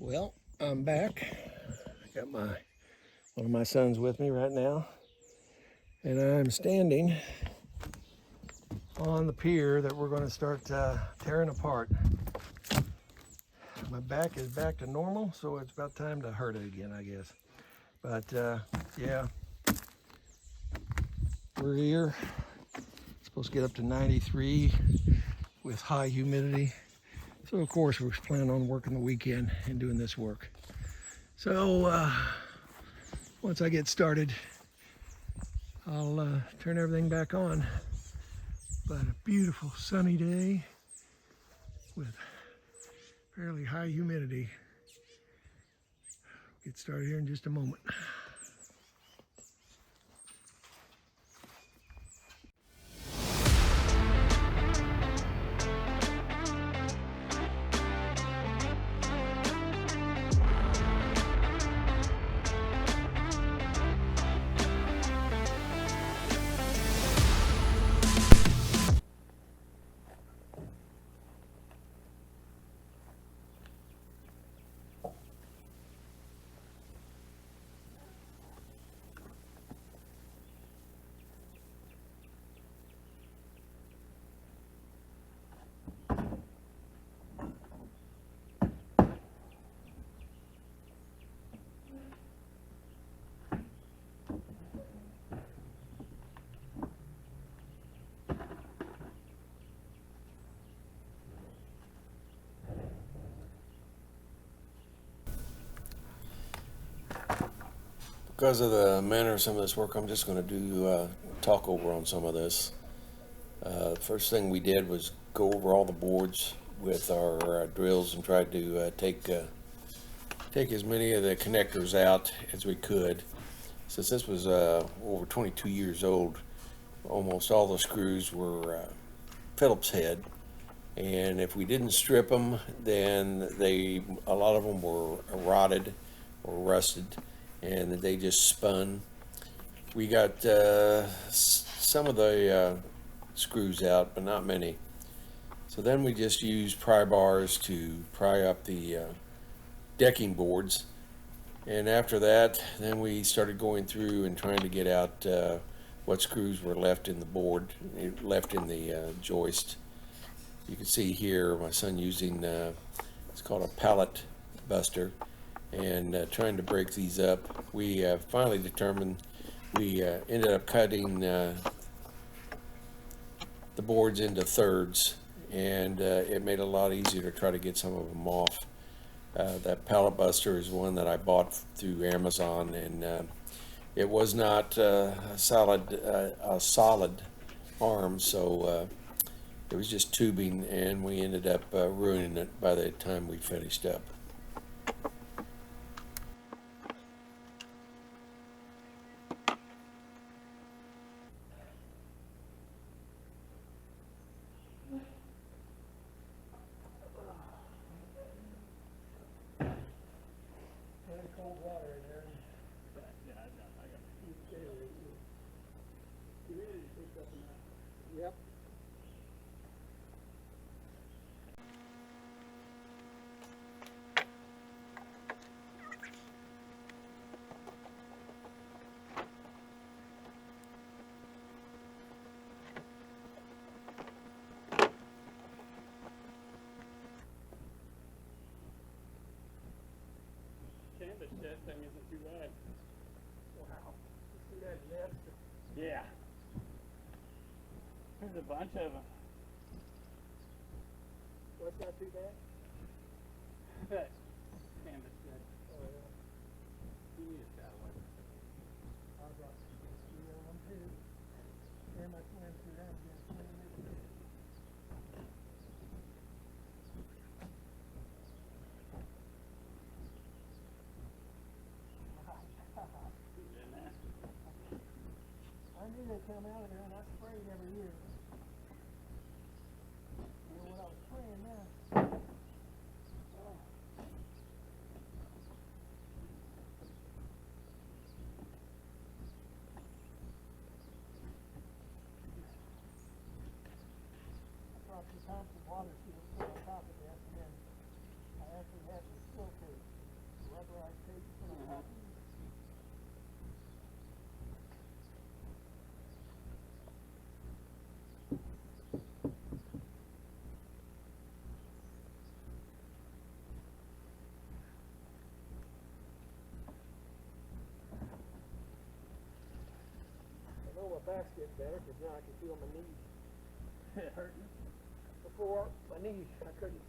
Well, I'm back. Got one of my sons with me right now, and I'm standing on the pier that we're going to start tearing apart. My back is back to normal, so it's about time to hurt it again, I guess. But yeah, we're here. It's supposed to get up to 93 with high humidity. So of course we're planning on working the weekend and doing this work. So once I get started, I'll turn everything back on. But a beautiful sunny day with fairly high humidity. Get started here in just a moment. Because of the manner of some of this work, I'm just going to do talk over on some of this. First thing we did was go over all the boards with our drills and tried to take as many of the connectors out as we could. Since this was over 22 years old, almost all the screws were Phillips head, and if we didn't strip them, then a lot of them were rotted or rusted, and they just spun. We got some of the screws out, but not many. So then we just used pry bars to pry up the decking boards, and after that, then we started going through and trying to get out what screws were left in the board, left in the joist. You can see here my son using it's called a pallet buster, and trying to break these up. We finally determined we ended up cutting the boards into thirds, and it made it a lot easier to try to get some of them off. That pallet buster is one that I bought through Amazon, and it was not a solid arm, so it was just tubing, and we ended up ruining it by the time we finished up. Cold water in there. Yep. Canvas shed thing isn't too bad. Wow. See that nest? Yeah. There's a bunch of them. What's not too bad? That canvas shed. Oh, yeah. You need a satellite. I brought one too. Very much went through that again. I knew they'd come out of there, and I sprayed every year. You know what I was spraying now? Oh. I brought some Thompson water shields put on top of that, and then I actually had some filters. I know my back's getting better because now I can feel my knees. It hurting? Before, my knees, I couldn't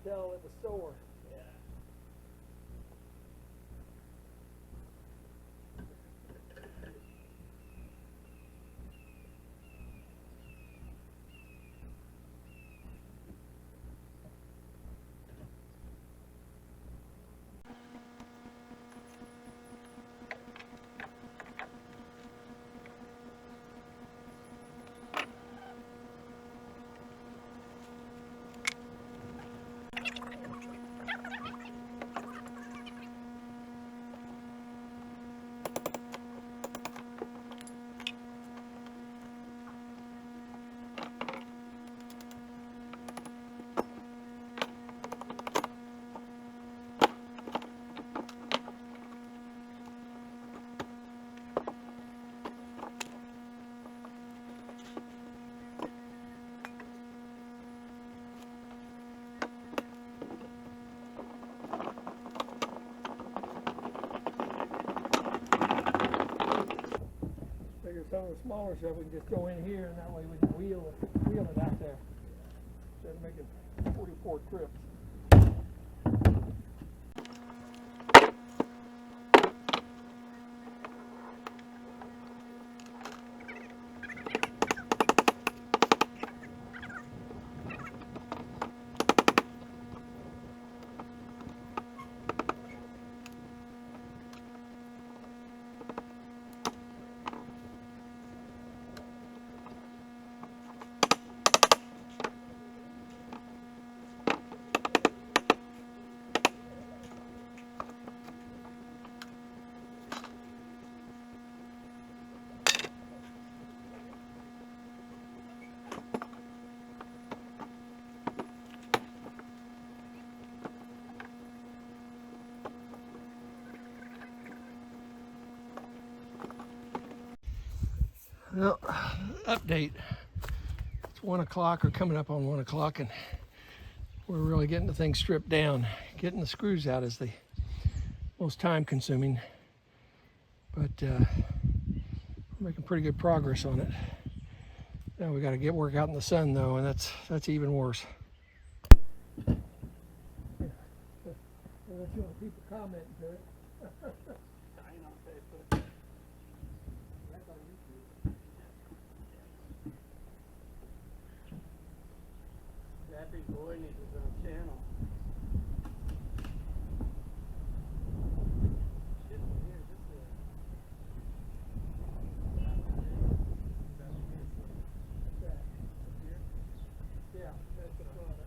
tell it was sore. Yeah. Figure some of the smaller stuff we can just go in here and that way we can wheel it out there instead of making 44 trips. Well, update. It's 1 o'clock or coming up on 1 o'clock, and we're really getting the thing stripped down. Getting the screws out is the most time consuming, but we're making pretty good progress on it. Now we got to get work out in the sun though, and that's even worse. Unless you want people commenting to it. I ain't on Facebook. That's on YouTube. That big boy needs his own channel. Yeah, that's the front.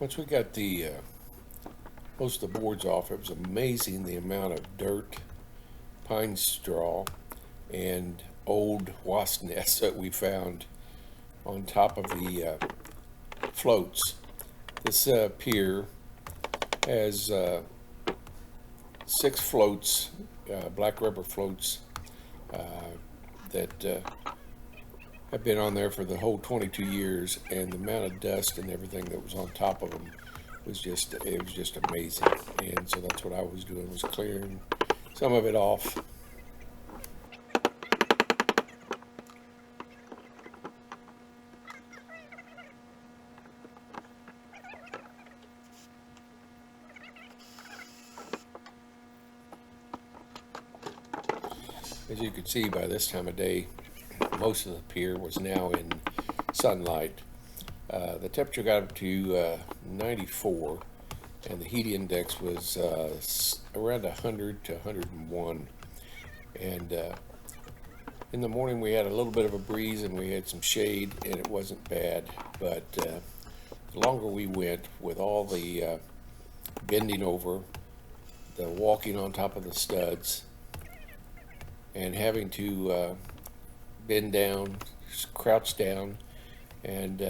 Once we got the most of the boards off, it was amazing the amount of dirt, pine straw, and old wasp nests that we found on top of the floats. This pier has 6 floats, black rubber floats, that have been on there for the whole 22 years, and the amount of dust and everything that was on top of them was just amazing. And so that's what I was doing, was clearing some of it off. As you can see, by this time of day, most of the pier was now in sunlight. The temperature got up to 94, and the heat index was around 100 to 101. And in the morning we had a little bit of a breeze and we had some shade, and it wasn't bad. But the longer we went, with all the bending over, the walking on top of the studs, and having to bend down, crouch down, and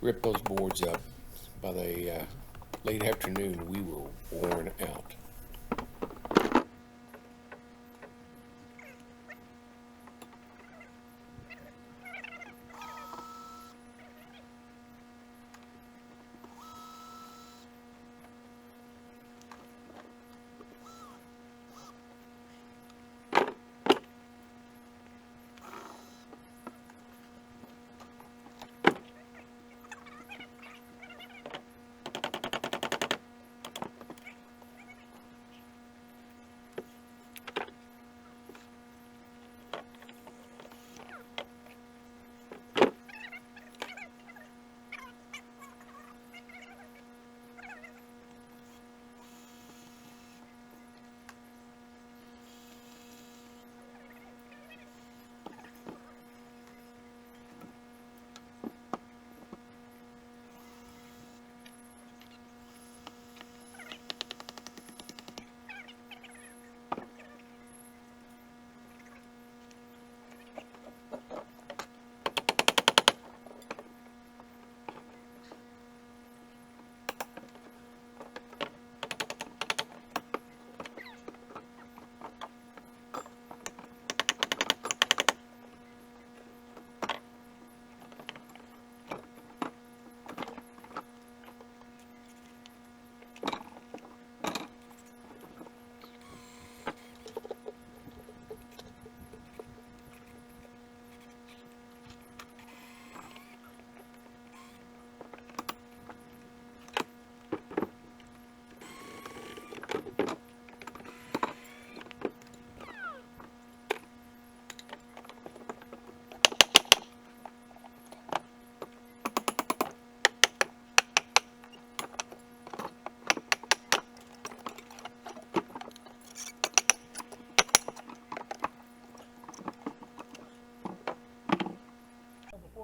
rip those boards up, by the late afternoon we were worn out.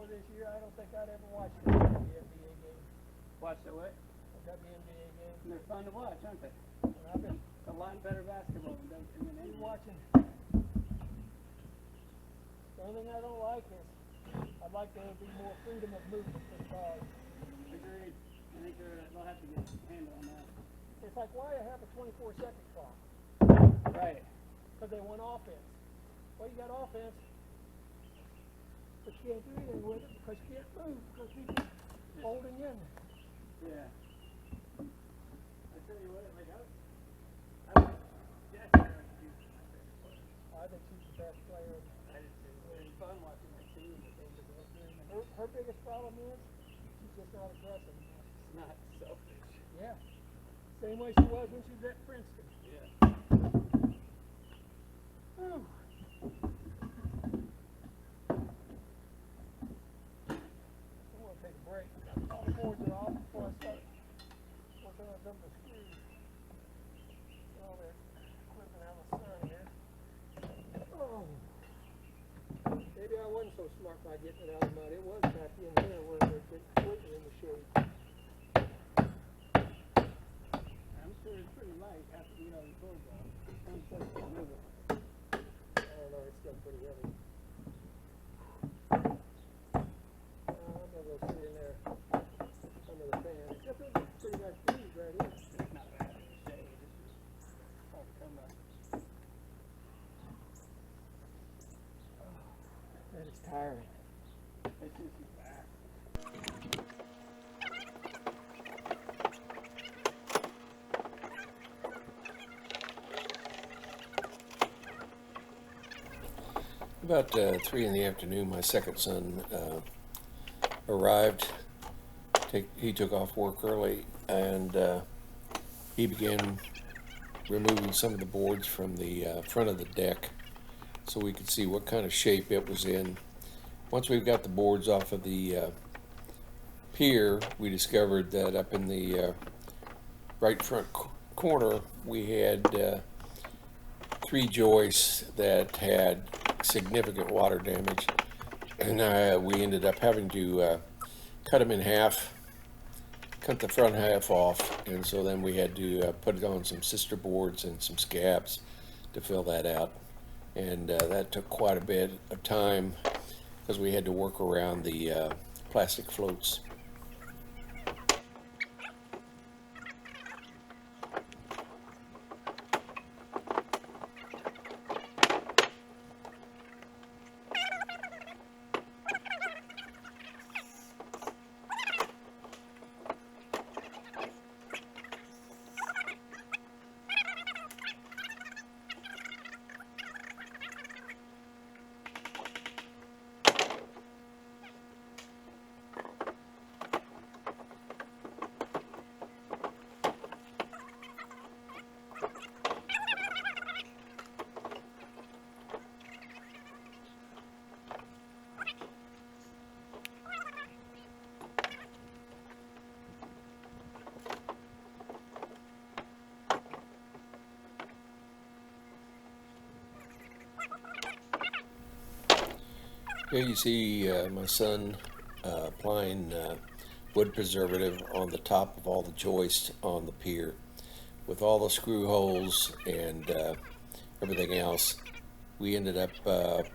This year, I don't think I'd ever watch the NBA game. Watch the what? WNBA game. They're fun to watch, aren't they? I've been A lot better basketball than any watching. The only thing I don't like is I'd like there to be more freedom of movement for the ball. Agreed. I think they'll have to get a handle on that. It's like, why have a 24-second clock? Right. Because they want offense. Well, you got offense, but you can't do anything with it because you can't move because people holding in. Yeah. I tell you what, like I think she's the best player. I just think it's fun watching that team. Her biggest problem is she's just not aggressive enough. It's not selfish. Yeah. Same way she was when she was at Princeton. Yeah. Whew. I'm going to take a break. All the boards are off before I start working on some of the screws. Well, they're clipping out the sun here. Oh. Maybe I wasn't wasn't so smart by getting it out of the mud. It was back in there where they're completely in the shade. I'm sure it's pretty light after you know the corn dog. I'm sure it's gonna move it. I don't know, it's still pretty heavy. I'm gonna go sit in there under the fan. Except for it's pretty nice breeze right here. It's not bad in the shade. This is hard to come up. That is tiring. It's just your back. About 3 in the afternoon, my second son arrived. He took off work early, and he began removing some of the boards from the front of the deck so we could see what kind of shape it was in. Once we've got the boards off of the pier, we discovered that up in the right front corner we had 3 joists that had significant water damage, and we ended up having to cut them in half, cut the front half off, and so then we had to put it on some sister boards and some scabs to fill that out, and that took quite a bit of time because we had to work around the plastic floats. Here you see my son applying wood preservative on the top of all the joists on the pier. With all the screw holes and everything else, we ended up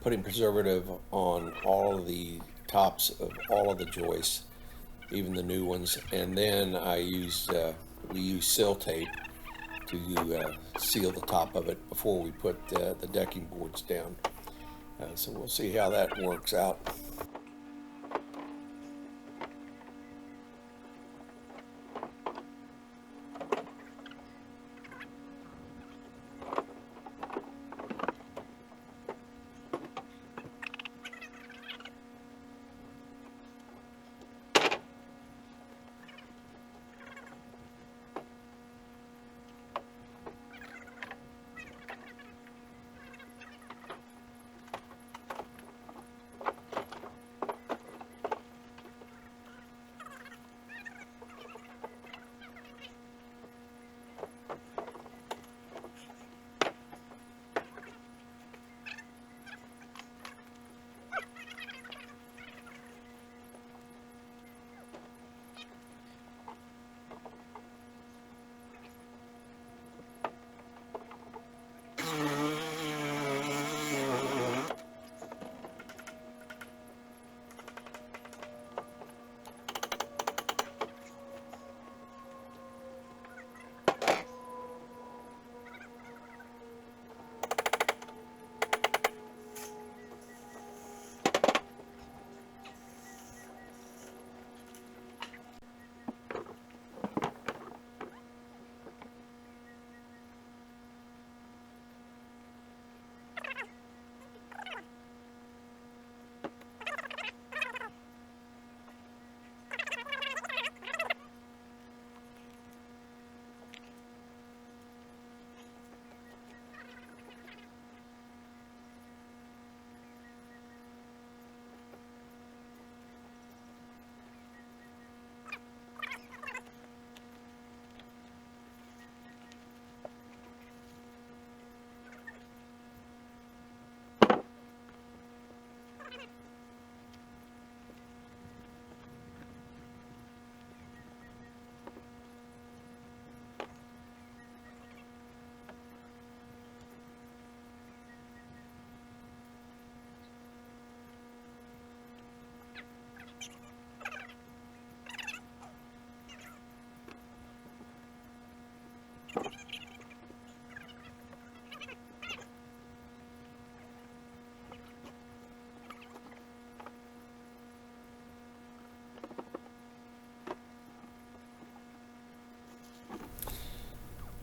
putting preservative on all of the tops of all of the joists, even the new ones, and then we used sill tape to seal the top of it before we put the decking boards down. So we'll see how that works out.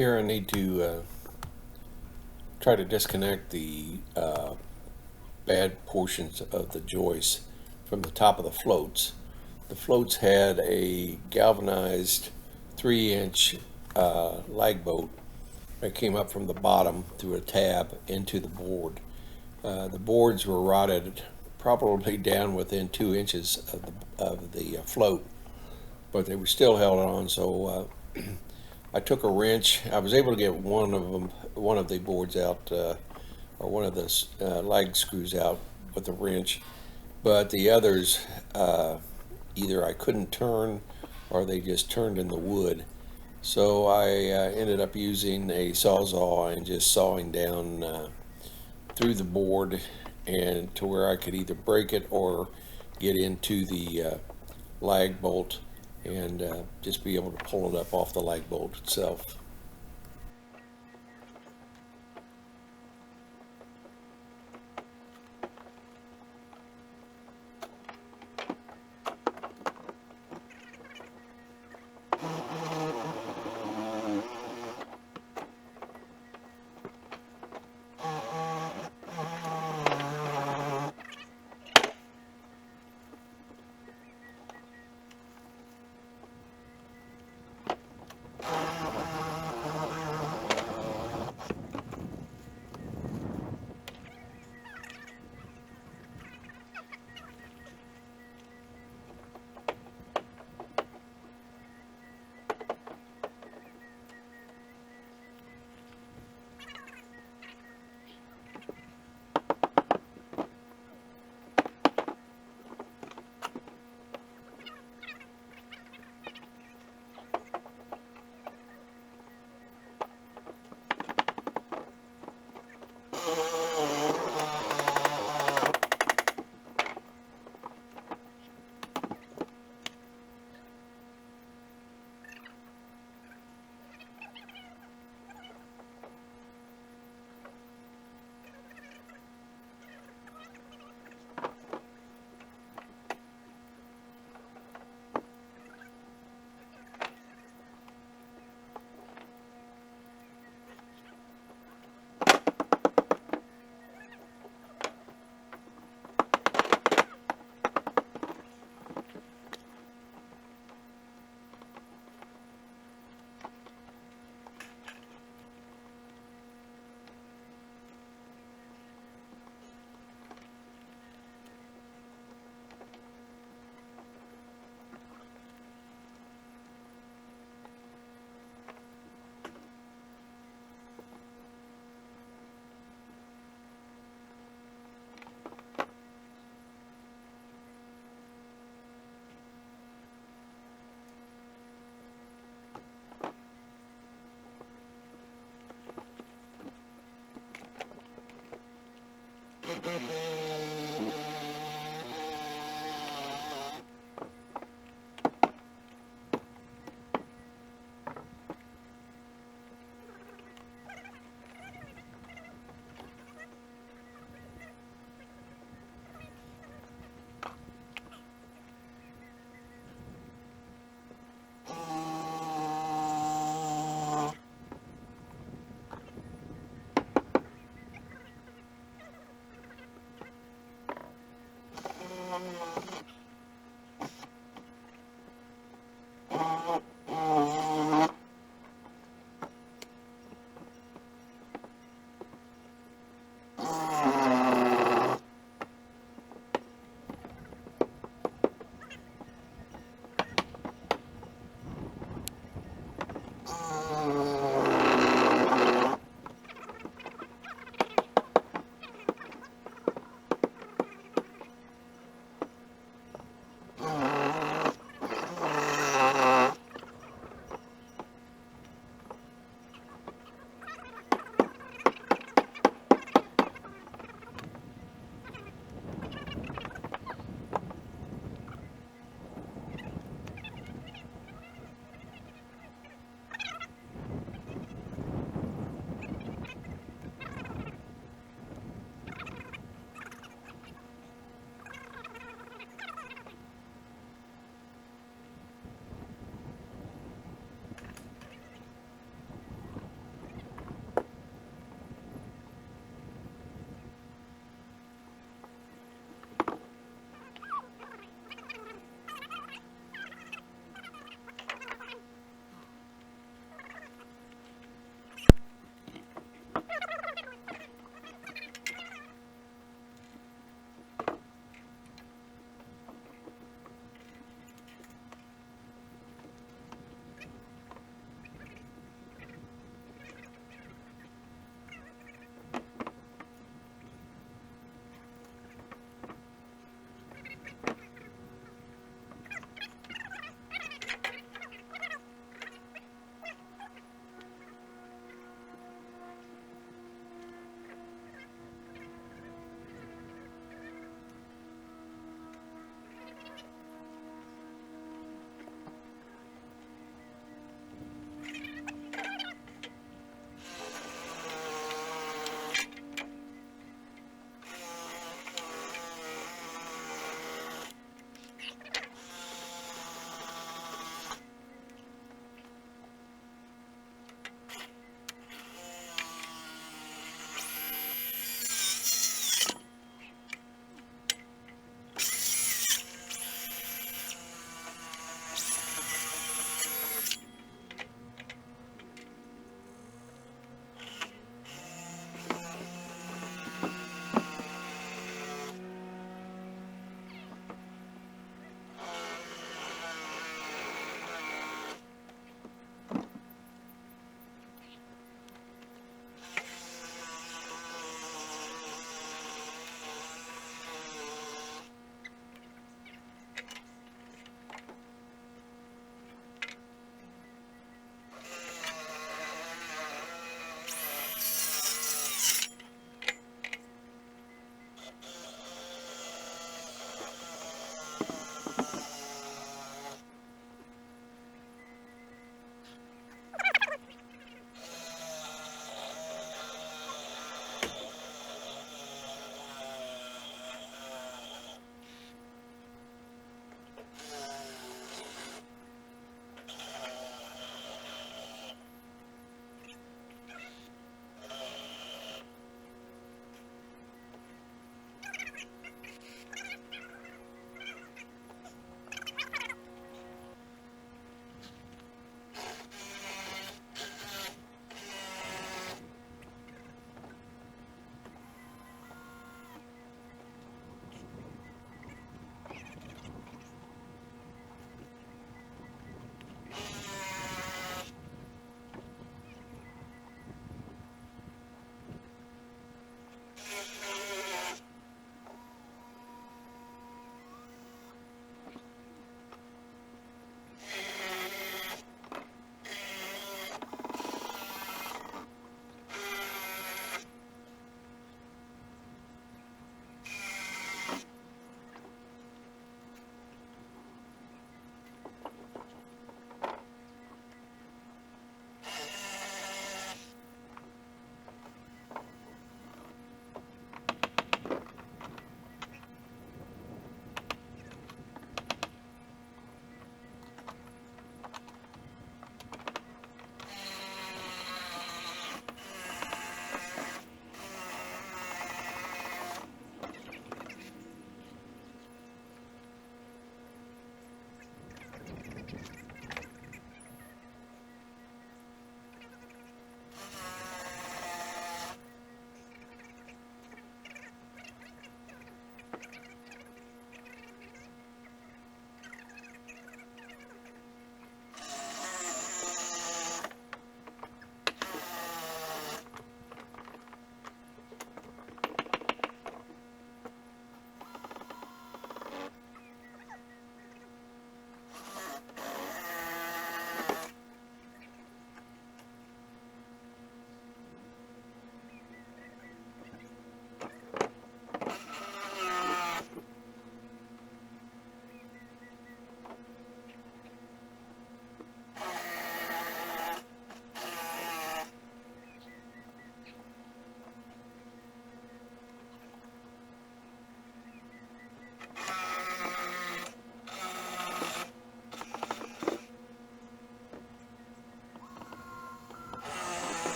Here I need to try to disconnect the bad portions of the joist from the top of the floats. The floats had a galvanized 3-inch lag bolt that came up from the bottom through a tab into the board. The boards were rotted probably down within 2 inches of the float, but they were still held on. So I took a wrench. I was able to get one of the boards out, or one of the lag screws out with a wrench, but the others, either I couldn't turn or they just turned in the wood. So I ended up using a sawzall and just sawing down through the board, and to where I could either break it or get into the lag bolt and just be able to pull it up off the lag bolt itself.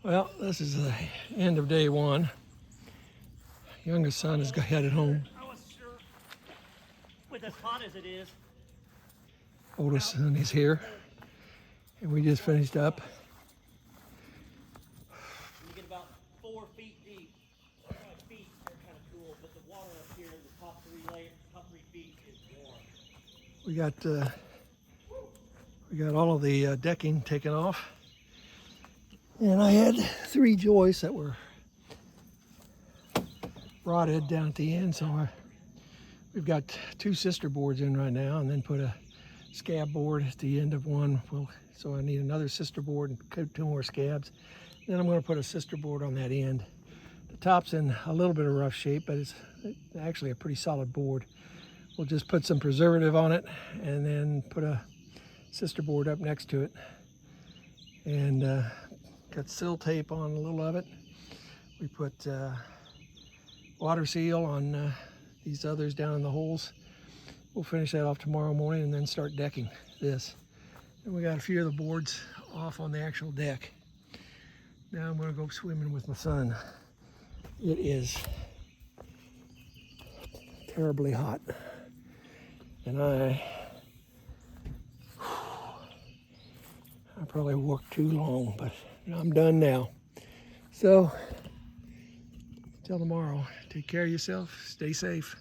Well, this is the end of day one. Youngest son is headed home. I wasn't sure. With as hot as it is. Oldest son is here. And we just finished up. You get about 4 feet deep. 5 feet are kind of cool, but the water up here in the top 3 feet is warm. We got all of the decking taken off. And I had 3 joists that were rotted down at the end, so we've got 2 sister boards in right now, and then put a scab board at the end of one. So I need another sister board and 2 more scabs. Then I'm going to put a sister board on that end. The top's in a little bit of rough shape, but it's actually a pretty solid board. We'll just put some preservative on it and then put a sister board up next to it. And got sill tape on a little of it. We put water seal on these others down in the holes. We'll finish that off tomorrow morning and then start decking this. And we got a few of the boards off on the actual deck. Now I'm going to go swimming with my son. It is terribly hot. And I probably worked too long, but I'm done now. So, till tomorrow, take care of yourself, stay safe.